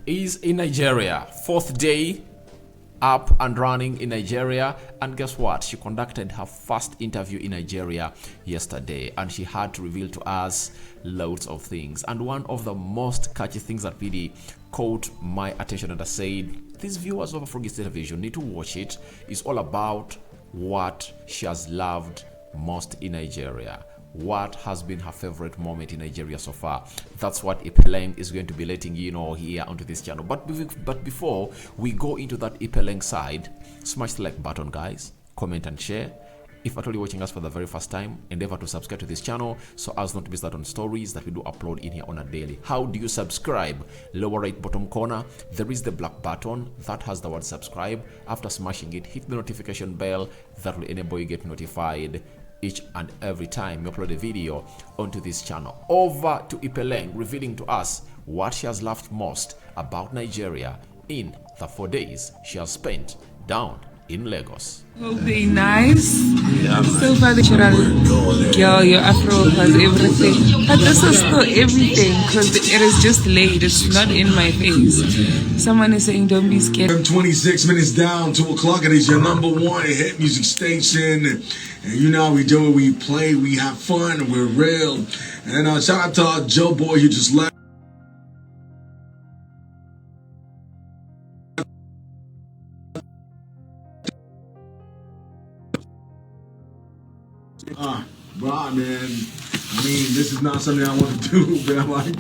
is in Nigeria. 4th day up and running in Nigeria, and guess what? She conducted her first interview in Nigeria yesterday, and she had to reveal to us loads of things. And one of the most catchy things that really caught my attention, and I said, these viewers of Afro television need to watch it. It's all about what she has loved most in Nigeria. What has been her favorite moment in Nigeria so far? That's what Ipeleng is going to be letting you know here onto this channel. But before we go into that Ipeleng side, smash the like button, guys, comment and share. If at all you're watching us for the very first time, endeavor to subscribe to this channel so as not to miss out on stories that we do upload in here on a daily. How do you subscribe? Lower right bottom corner, there is the black button that has the word subscribe. After smashing it, hit the notification bell. That will enable you get notified each and every time we upload a video onto this channel. Over to Ipeleng, revealing to us what she has loved most about Nigeria in the 4 days she has spent down in Lagos. Be nice. Yeah, so far the natural girl, your Afro has everything. But this is still everything because it is just laid. It's not in my face. Someone is saying don't be scared. 26 minutes down, 2 o'clock. It is your #1 hit music station. And you know how we do it. We play, we have fun, we're real. And shout out to our Joe boy who just left. Right, man. I mean, this is not something I want to do, but I'm like,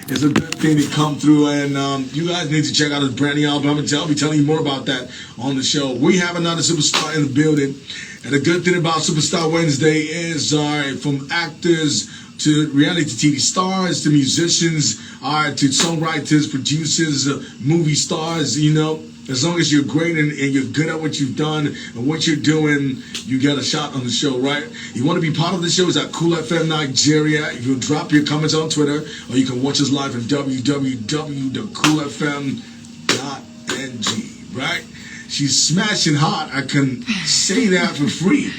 it's a good thing to come through. And you guys need to check out his brand new album. I'll be telling you more about that on the show. We have another superstar in the building. And the good thing about Superstar Wednesday is from actors to reality TV stars to musicians, to songwriters, producers, movie stars, you know. As long as you're great and you're good at what you've done and what you're doing, you get a shot on the show, right? You want to be part of the show? It's at Cool FM Nigeria. You can drop your comments on Twitter, or you can watch us live at www.coolfm.ng, right? She's smashing hot. I can say that for free.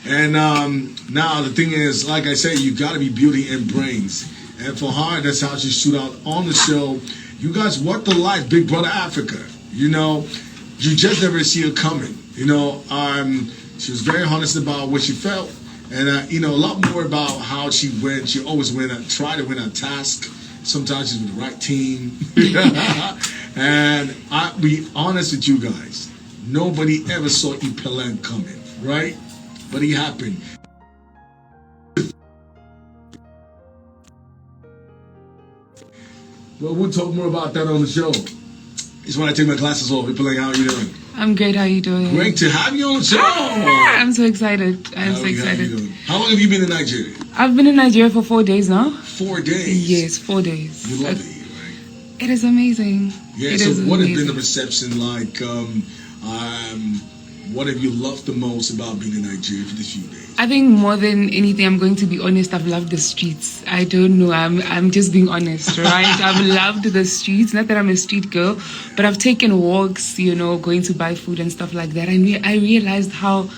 And now the thing is, like I said, you got to be beauty and brains. And for her, that's how she stood out on the show. You guys, what the life, Big Brother Africa. You know, you just never see her coming. You know, she was very honest about what she felt. And, you know, a lot more about how she went. She always tried to win a task. Sometimes she's with the right team. And I'll be honest with you guys. Nobody ever saw Ipeleng coming, right? But it happened. Well, we'll talk more about that on the show. It's when I take my glasses off. Ipeleng, how are you doing? I'm great. How are you doing? Great to have you on the show. I'm so excited. I'm so excited. How long have you been in Nigeria? I've been in Nigeria for 4 days now. 4 days? Yes, 4 days. You love it here, right? It is amazing. Yeah, so what has been the reception like? What have you loved the most about being in Nigeria for this few days? I think more than anything, I'm going to be honest, I've loved the streets. I don't know, I'm just being honest, right? I've loved the streets. Not that I'm a street girl, but I've taken walks, you know, going to buy food and stuff like that. And I realized how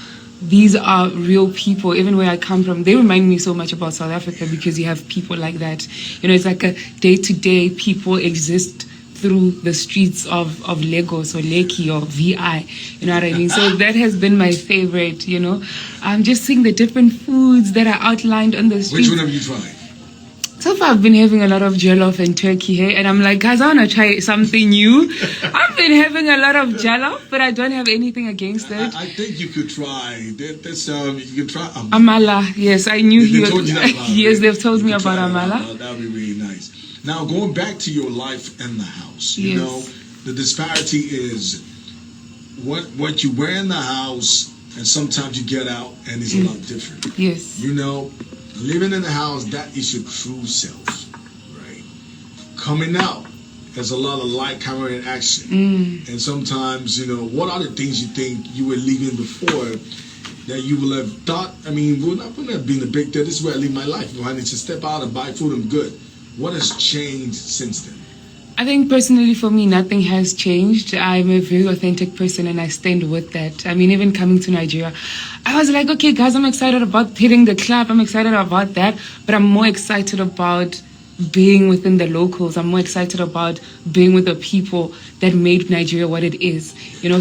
these are real people, even where I come from. They remind me so much about South Africa because you have people like that. You know, it's like a day-to-day people exist through the streets of Lagos or Lekki or VI, you know what I mean? So that has been my favorite, you know. I'm just seeing the different foods that are outlined on the streets. Which one have you tried? So far I've been having a lot of jollof and turkey here, and I'm like, guys, I want to try something new. I've been having a lot of jollof, but I don't have anything against it. I think you could try, you can try Amala. Yes, I knew they told you that about, yes, they've told me about Amala. That would be really nice. Now, going back to your life in the house, you know, the disparity is what you wear in the house, and sometimes you get out and it's a lot different. Yes. You know, living in the house, that is your true self, right? Coming out, there's a lot of light, camera, and action. And sometimes, you know, what are the things you think you were leaving before that you will have thought, I mean, wouldn't have been a big deal. This is where I live my life. I need to step out and buy food, I'm good. What has changed since then? I think personally for me, nothing has changed. I'm a very authentic person and I stand with that. I mean, even coming to Nigeria, I was like, okay, guys, I'm excited about hitting the club. I'm excited about that. But I'm more excited about being within the locals. I'm more excited about being with the people that made Nigeria what it is.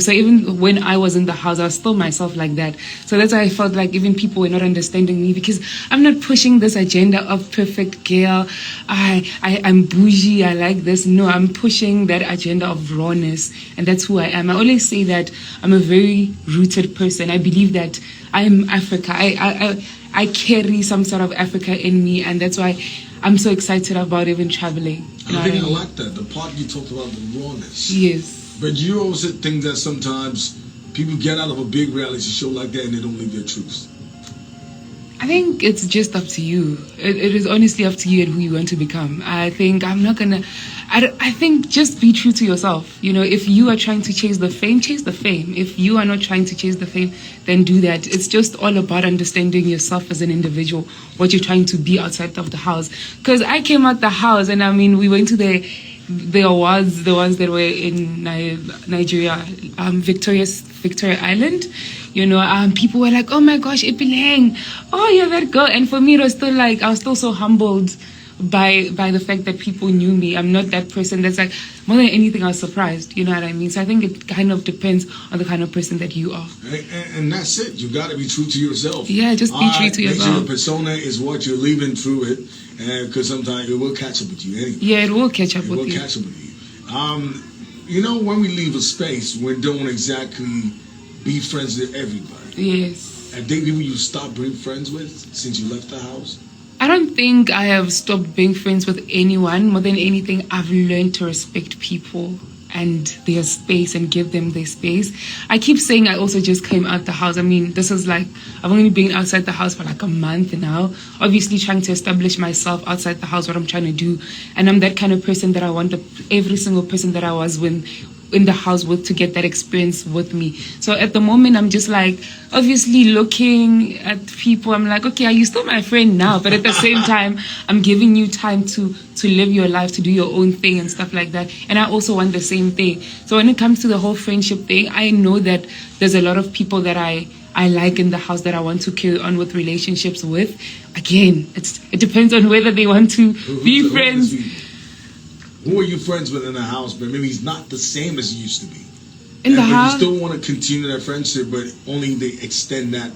So even when I was in the house, I was still myself like that. So that's why I felt like even people were not understanding me, because I'm not pushing this agenda of perfect girl. I'm bougie. I like this. No, I'm pushing that agenda of rawness, and that's who I am. I always say that I'm a very rooted person. I believe that I'm Africa. I carry some sort of Africa in me, and that's why I'm so excited about even traveling. I think I like that. The part you talked about, the rawness. Yes. But you also think that sometimes people get out of a big reality show like that and they don't live their truths. I think it's just up to you. It is honestly up to you and who you want to become. I think I think just be true to yourself. If you are trying to chase the fame, chase the fame. If you are not trying to chase the fame, then do that. It's just all about understanding yourself as an individual, what you're trying to be outside of the house. Because I came out the house, and we went to the awards, the ones that were in Nigeria, Victoria Island. People were like, "Oh my gosh, Ipeleng, oh you're that girl." And for me, it was still like, I was still so humbled by the fact that people knew me. I'm not that person that's like, more than anything, I was surprised. You know what I mean? So I think it kind of depends on the kind of person that you are. And that's it. You got to be true to yourself. Yeah, just be true to yourself. Your persona is what you're leaving through it, because sometimes it will catch up with you anyway. Yeah, it will catch up with you. It will catch up with you. When we leave a space, we don't exactly be friends with everybody. Yes. Are they people you stopped being friends with since you left the house? I don't think I have stopped being friends with anyone. More than anything, I've learned to respect people and their space and give them their space. I keep saying I also just came out the house. This is like, I've only been outside the house for like a month now. Obviously trying to establish myself outside the house, what I'm trying to do. And I'm that kind of person that I want every single person that I was in the house with to get that experience with me. So at the moment, I'm just like, obviously looking at people, I'm like, okay, are you still my friend now? But at the same time, I'm giving you time to live your life, to do your own thing and stuff like that. And I also want the same thing. So when it comes to the whole friendship thing, I know that there's a lot of people that I like in the house that I want to carry on with relationships with. Again, it depends on whether they want to be friends. Who are you friends with in the house, but maybe he's not the same as he used to be? In the house? But you still want to continue that friendship, but only they extend that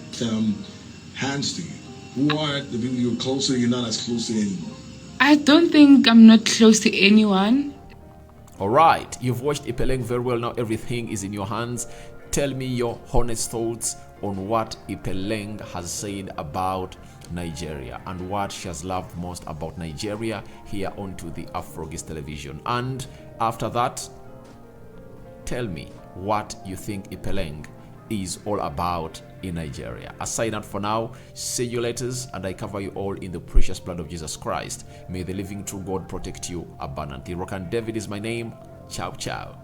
hands to you. Who are the people you're close to, you're not as close to anymore? I don't think I'm not close to anyone. All right, you've watched Ipeleng very well. Now everything is in your hands. Tell me your honest thoughts on what Ipeleng has said about Nigeria and what she has loved most about Nigeria here onto the Afro television. And after that, tell me what you think Ipeleng is all about in Nigeria. I sign out for now. See you later, and I cover you all in the precious blood of Jesus Christ. May the living true God protect you abundantly. Rock and David is my name. Ciao, ciao.